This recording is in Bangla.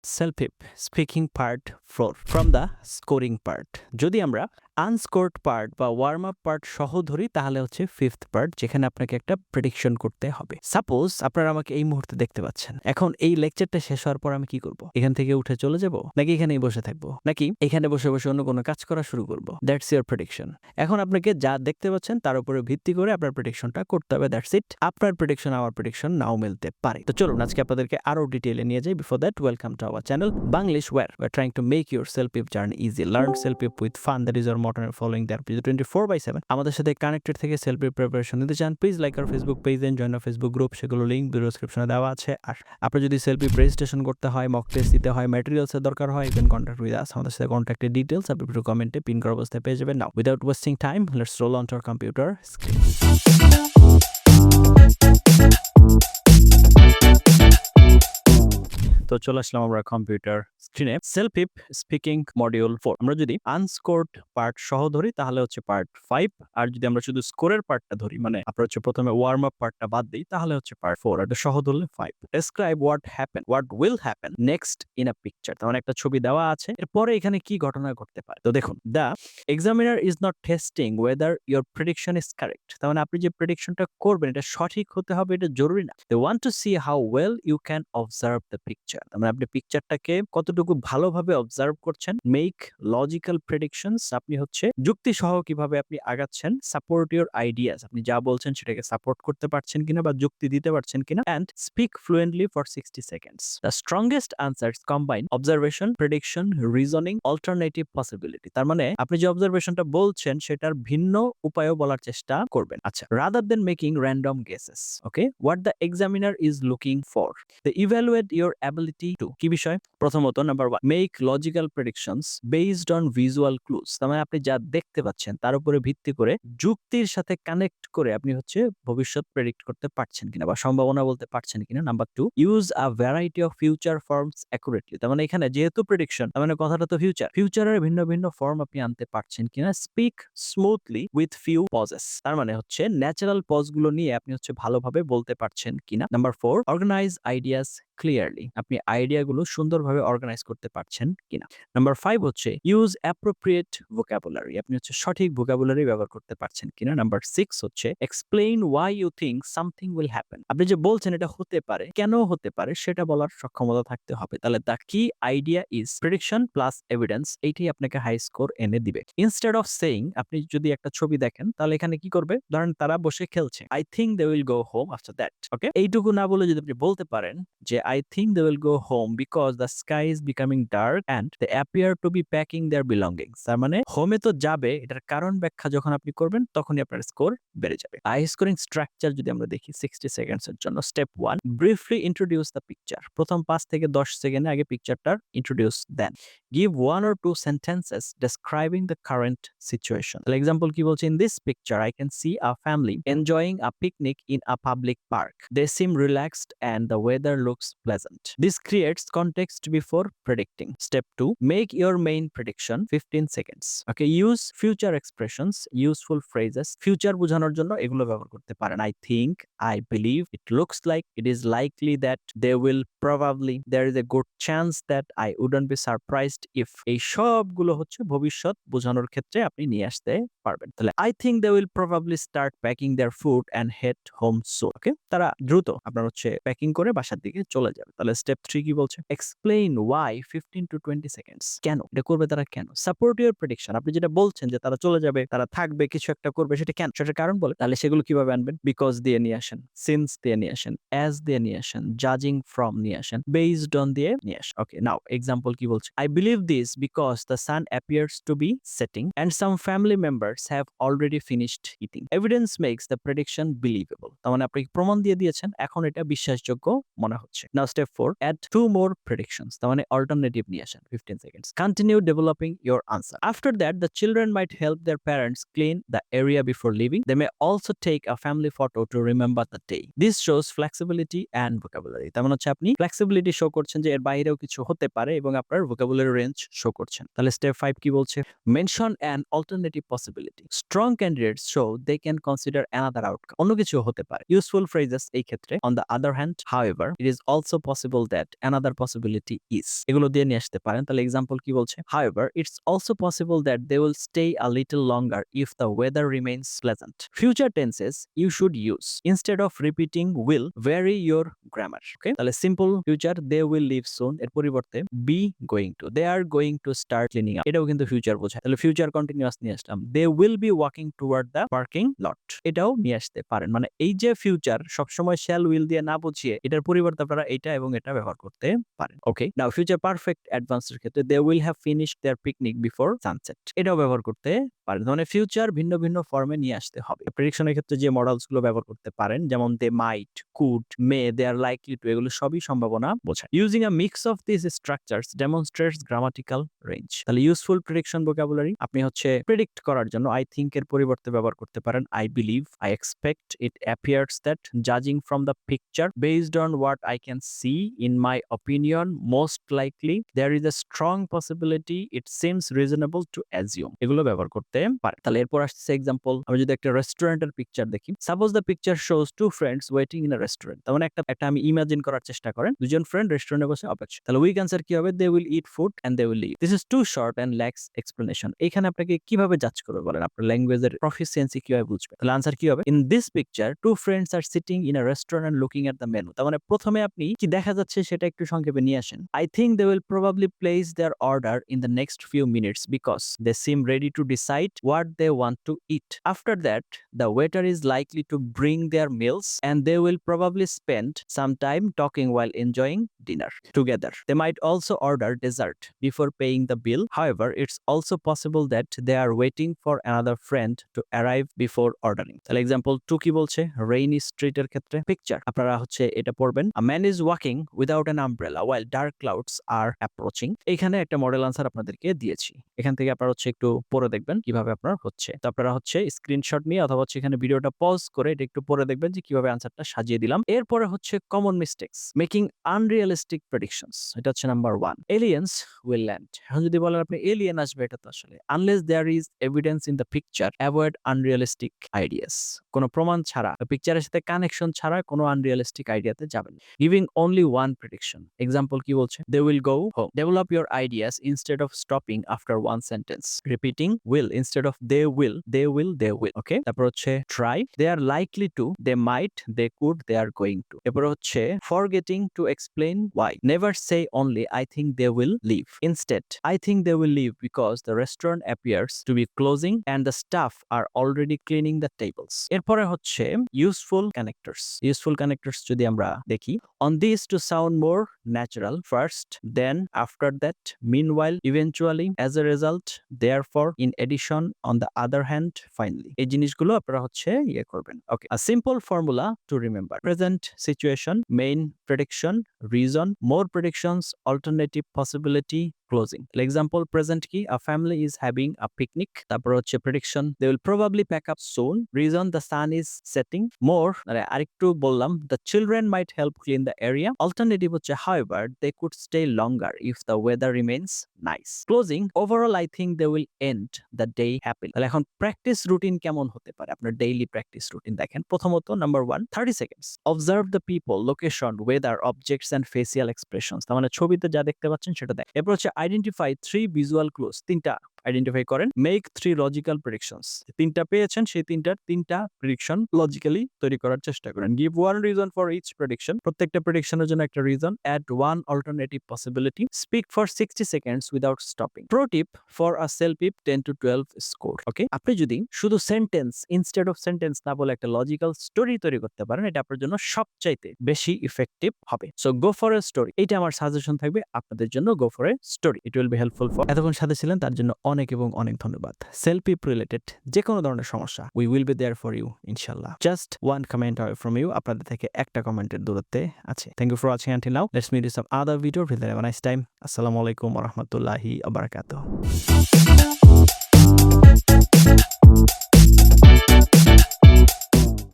Self-pip speaking part 4 from the scoring part. যদি আমরা আনস্কোরড পার্ট বা ওয়ার্ম আপ পার্ট সহ ধরি তাহলে হচ্ছে ফিফথ পার্ট, যেখানে আপনাকে একটা প্রেডিকশন করতে হবে। সাপোজ আপনারা আমাকে এই মুহূর্তে দেখতে পাচ্ছেন। এখন এই লেকচারটা শেষ হওয়ার পর আমি কি করব? এখান থেকে উঠে চলে যাব, নাকি এখানেই বসে থাকবো, নাকি এখানে বসে বসে অন্য কোনো কাজ করা শুরু করব? That's your prediction. এখন আপনাকে যা দেখতে পাচ্ছেন তার উপরে ভিত্তি করে আপনার প্রেডিকশনটা করতে হবে। That's it. আপনার প্রেডিকশন আমার প্রেডিকশন নাও মিলতে পারে। তো চলুন আজকে আপনাদেরকে আরো ডিটেইলে নিয়ে যাই। Before that, welcome to our channel Banglish, where we're trying to make your self-pip journey easy. Learn self-pip with fun. That is our motto, and following that 24/7 আমাদের সাথে কানেক্টেড থেকে self-pip প্রিপারেশন নিতে চান, please like our Facebook page and join our Facebook group. সেগুলো লিংক ভিডিও ডেসক্রিপশনে দেওয়া আছে। আর আপনার যদি self-pip রেজিস্ট্রেশন করতে হয়, মক টেস্ট দিতে হয়, ম্যাটেরিয়ালস এর দরকার হয়, you can contact with us. আমাদের সাথে কন্ট্যাক্টের ডিটেইলস আপনি ভিডিও কমেন্টে পিন করা অবস্থায় পেয়ে যাবেন। Now without wasting time, let's roll on to our computer screen. তো চলে আসলাম আমরা কম্পিউটার স্ক্রিনে। CELPIP speaking module 4। আমরা যদি আনস্কোরড পার্ট সহ ধরি তাহলে হচ্ছে পার্ট 5, আর যদি আমরা শুধু স্কোরের পার্টটা ধরি, মানে আমরা হচ্ছে প্রথমে ওয়ার্ম আপ পার্টটা বাদ দিই, তাহলে হচ্ছে পার্ট 4। এটা সহ ধরলে 5। Describe what will happen next in a picture. তার মানে একটা ছবি দেওয়া আছে, এরপরে এখানে কি ঘটনা ঘটতে পারে। তো দেখুন, the examiner is not testing weather your prediction is correct. তার মানে আপনি যে প্রেডিকশনটা করবেন এটা সঠিক হতে হবে, এটা জরুরি না। They want to see how well you can observe the picture. তার মানে আপনি পিকচারটাকে কতটুকু ভালোভাবে অবজার্ভ করছেন। মেক লজিক্যাল প্রেডিকশনস, আপনি হচ্ছে যুক্তি সহ কিভাবে আপনি আগাচ্ছেন। সাপোর্ট ইউর আইডিয়াস, আপনি যা বলছেন সেটাকে সাপোর্ট করতে পারছেন কিনা বা যুক্তি দিতে পারছেন কিনা। And speak fluently for 60 seconds. The strongest answers combine observation, prediction, reasoning, alternative possibility. তার মানে আপনি যে অবজারভেশনটা বলছেন সেটার ভিন্ন উপায়ও বলার চেষ্টা করবেন। আচ্ছা, rather than making random guesses. Okay, what the examiner is looking for. They evaluate your ability to, কি বিষয়? প্রথমত number 1, make logical predictions based on visual clues. তার মানে আপনি যা দেখতে পাচ্ছেন তার উপরে ভিত্তি করে যুক্তির সাথে কানেক্ট করে আপনি হচ্ছে ভবিষ্যৎ প্রেডিক্ট করতে পারছেন কিনা বা সম্ভাবনা বলতে পারছেন কিনা। Number 2, use a variety of future forms accurately. তার মানে এখানে যেহেতু প্রেডিকশন, তার মানে কথাটা তো ফিউচারের ভিন্ন ভিন্ন ফর্ম আপনি আনতে পারছেন কিনা। Speak smoothly with few pauses. তার মানে হচ্ছে ন্যাচারাল পজ গুলো নিয়ে আপনি হচ্ছে ভালোভাবে বলতে পারছেন কিনা। Number 4, organise ideas clearly. আপনি আইডিয়াগুলো সুন্দরভাবে অর্গানাইজ করতে পারছেন কিনা। নাম্বার 5 হচ্ছে ইউজ অ্যাপ্রোপ্রিয়েট ভোকাবুলারি। আপনি হচ্ছে সঠিক ভোকাবুলারি ব্যবহার করতে পারছেন কিনা। নাম্বার 6 হচ্ছে explain why you think something will happen. আপনি যে বলছেন এটা হতে পারে, কেন হতে পারে সেটা বলার সক্ষমতা থাকতে হবে। তাহলে দ্য কি idea is prediction plus evidence, এইটাই আপনাকে হাই স্কোর এনে দিবে। ইনস্টেড অফ সেইং, আপনি যদি একটা ছবি দেখেন তাহলে এখানে কি করবে? ধরেন তারা বসে খেলছে, I think they will go home after that. Okay, এইটুকু না বলে যদি আপনি বলতে পারেন যে I think they will go home because the sky is becoming dark and they appear to be packing their belongings. তার মানে হোমে তো যাবে, এটার কারণ ব্যাখ্যা যখন আপনি করবেন তখনই আপনার স্কোর বেড়ে যাবে। আই স্কোরিং স্ট্রাকচার যদি আমরা দেখি 60 সেকেন্ডস এর জন্য, step 1, briefly introduce the picture. প্রথম 5 থেকে 10 সেকেন্ডে আগে পিকচারটার ইন্ট্রোডিউস দেন। Give 1 or 2 sentences describing the current situation. তাহলে এক্সাম্পল কি বলছে? In this picture I can see a family enjoying a picnic in a public park. They seem relaxed and the weather looks pleasant. This creates context before predicting. Step 2, make your main prediction 15 seconds. Okay, use future expressions, useful phrases. Future বোঝানোর জন্য এগুলো ব্যবহার করতে পারেন। I think, I believe, it looks like, it is likely that, they will, probably, there is a good chance that, I wouldn't be surprised if. এই সবগুলো হচ্ছে ভবিষ্যৎ বোঝানোর ক্ষেত্রে আপনি নিয়ে আসতে পারবেন। তাহলে I think they will probably start packing their food and head home soon. ওকে, তারা দ্রুত আপনার হচ্ছে প্যাকিং করে বাসার দিকে চলে যাবে। তাহলে স্টেপ 3 কি বলছে? Explain why 15 to 20 seconds. কেন এটা করবে তারা? কেন? Support your prediction. আপনি যেটা বলছেন যে তারা চলে যাবে, তারা থাকবে, কিছু একটা করবে, সেটা কেন, সেটার কারণ বলে। তাহলে সেগুলো কিভাবে আনবেন? বিকজ দিয়ে নিয়ে আসেন, সিন্স দিয়ে নিয়ে আসেন, অ্যাজ দিয়ে নিয়ে আসেন, জাজিং ফ্রম নিয়ে আসেন, বেসড অন দিয়ে নিয়ে আসেন। ওকে, নাও এক্সাম্পল কি বলছে? I believe this because the sun appears to be setting and some family members have already finished eating. Evidence makes the prediction believable. তার মানে আপনি প্রমাণ দিয়ে দিয়েছেন, এখন এটা বিশ্বাসযোগ্য মনে হচ্ছে। Now step 4, add 2 more predictions. তার মানে অল্টারনেটিভ নিয়ে আসেন 15 seconds. Continue developing your answer. After that the children might help their parents clean the area before leaving. They may also take a family photo to remember the day. This shows flexibility and vocabulary. তার মানে হচ্ছে আপনি ফ্লেক্সিবিলিটি শো করছেন যে এর বাইরেও কিছু হতে পারে এবং আপনার ভোকাবুলারি রেঞ্জ শো করছেন। তাহলে স্টেপ 5 কি বলছে? Mention an alternative possibility. Strong candidates show they can consider another outcome. অন্য কিছু হতে পারে। ইউজফুল ফ্রেজেস এই ক্ষেত্রে, on the other hand, however, it is also also possible that another possibility is এগুলো দিয়ে নিয়ে আসতে পারেন তাহলে এক্সাম্পল কি বলছে however it's also possible that they will stay a little longer if the weather remains pleasant future tenses you should use instead of repeating will vary your grammar okay তাহলে simple future they will leave soon এর পরিবর্তে be going to they are going to start cleaning up এটাও কিন্তু ফিউচার বোঝায় তাহলে ফিউচার কন্টিনিউয়াস নিয়ে আসলাম they will be walking toward the parking lot এটাও নিয়ে আসতে পারেন মানে এই যে ফিউচার সবসময় shall will দিয়ে না বুঝিয়ে এটার পরিবর্তে আপনারা এটা এবং এটা ব্যবহার করতে পারেন ওকে নাও ফিউচার পারফেক্ট অ্যাডভান্সের ক্ষেত্রে they will have finished their picnic before sunset এটাও ব্যবহার করতে পারেন মানে ফিউচার ভিন্ন ভিন্ন ফর্মে নিয়ে আসতে হবে প্রেডিকশনের ক্ষেত্রে যে মডেলস গুলো ব্যবহার করতে পারেন যেমন they might could may they are likely to এগুলো সবই সম্ভাবনা বোঝায় using a mix of these structures demonstrates grammatical range তাহলে ইউজফুল প্রেডিকশন ভোকাবুলারি আপনি হচ্ছে প্রেডিক্ট করার জন্য I think এর পরিবর্তে ব্যবহার করতে পারেন I believe I expect it appears that judging from the picture based on what I can see in my opinion most likely there is a strong possibility it seems reasonable to assume এগুলো ব্যবহার করতে পারে তাহলে এরপর আসছে এক্সাম্পল আমি যদি একটা রেস্টুরেন্টের পিকচার দেখি suppose the picture shows two friends waiting in a restaurant তার মানে একটা আমি ইমাজিন করার চেষ্টা করেন দুজন ফ্রেন্ড রেস্টুরেন্টে বসে অপেক্ষা তাহলে উইক অ্যান্সার কি হবে they will eat food and they will leave this is too short and lacks explanation এখানে আপনাকে কিভাবে জাজ করবে বলেন আপনার ল্যাঙ্গুয়েজের প্রফিসিয়েন্সি কিভাবে বুঝবে তাহলে আনসার কি হবে in this picture two friends are sitting in a restaurant and looking at the menu তার মানে প্রথমে আপনি কি দেখা যাচ্ছে সেটা একটু সংক্ষেপে নিয়ে আসেন I think they will probably place their order in the next few minutes because they seem ready to decide what they want to eat. After that, the waiter is likely to bring their meals and they will probably spend some time talking while enjoying dinner together. They might also order dessert before paying the bill. However, it's also possible that they are waiting for another friend to arrive before ordering. For example, two কি বলছে rainy street এর ক্ষেত্রে picture আপনারা হচ্ছে এটা পড়বেন a man is walking without an umbrella while dark clouds are approaching. এখানে একটা মডেল আনসার আপনাদেরকে দিয়েছি এখান থেকে আপনারা হচ্ছে একটু পড়ে দেখবেন কিভাবে আপনার হচ্ছে তো আপনারা হচ্ছে স্ক্রিনশট নিয়ে অথবা হচ্ছে এখানে ভিডিওটা পজ করে এটা একটু পড়ে দেখবেন যে কিভাবে আনসারটা সাজিয়ে দিলাম এরপরে হচ্ছে common mistakes making unrealistic predictions এটা হচ্ছে নাম্বার 1 এলিয়েন্স উইল ল্যান্ড এখন যদি বলেন আপনি এলিয়েন আসবে এটা তো আসলে unless there is evidence in the picture avoid unrealistic ideas কোনো প্রমাণ ছাড়া পিকচারের সাথে কানেকশন ছাড়া কোনো আনরিয়ালিস্টিক আইডিয়াতে যাবেন giving only one prediction example কি বলছে they will go home develop your ideas instead of stopping after one sentence repeating will instead of they will okay তারপর হচ্ছে try they are likely to they might they could they are going to এরপর হচ্ছে forgetting to explain why never say only I think they will leave instead I think they will leave because the restaurant appears to be closing and the staff are already cleaning the tables এরপরে হচ্ছে useful connectors যদি আমরা দেখি on these to sound more natural first then after that meanwhile eventually as a result therefore in addition on the other hand finally এই জিনিসগুলো আপনারা হচ্ছে ইয়ে করবেন ওকে a simple formula to remember present situation main prediction reason more predictions alternative possibility closing example present কি a family is having a picnic তারপর হচ্ছে prediction they will probably pack up soon reason the sun is setting more আরেকটু বললাম the children might help clean the area alternative হচ্ছে however they could stay longer if the weather remains nice closing overall I think they will end the day happily তাহলে এখন প্র্যাকটিস রুটিন কেমন হতে পারে আপনার ডেইলি প্র্যাকটিস রুটিন দেখেন প্রথমত number 1 30 seconds observe the people location weather objects and facial expressions তার মানে ছবিতে যা দেখতে পাচ্ছেন সেটা দেখ এরপর হচ্ছে আইডেন্টিফাই 3 ভিজুয়াল ক্লুজ তিনটা আইডেন্টিফাই করেন মেক 3 লজিক্যাল প্রেডিকশনস তিনটা পেয়েছেন সেই তিনটা প্রেডিকশন লজিক্যালি তৈরি করার চেষ্টা করেন give one reason for each prediction প্রত্যেকটা প্রেডিকশনের জন্য একটা reason add one alternative possibility speak for 60 seconds without stopping pro tip for a CELPIP 10 to 12 score okay আপনি যদি শুধু সেন্টেন্স ইনস্টেড অফ সেন্টেন্স না বলে একটা লজিক্যাল স্টোরি তৈরি করতে পারেন এটা আপনার জন্য সবচাইতে বেশি ইফেক্টিভ হবে so go for a story এটা আমার সাজেশন থাকবে আপনাদের জন্য go for a story it will be helpful for এতক্ষণ সাথে ছিলেন তার জন্য অনেক এবং অনেক ধন্যবাদ সেলফ পিপ রিলেটেড যে কোনো ধরনের সমস্যা we will be there for you ইনশাআল্লাহ just one comment away from you আপনাদের থেকে একটা কমেন্টের দূরত্বে আছে thank you for watching until now let's meet in some other video with have a nice time আসসালামু আলাইকুম ওয়া রাহমাতুল্লাহি ওয়া বারাকাতুহু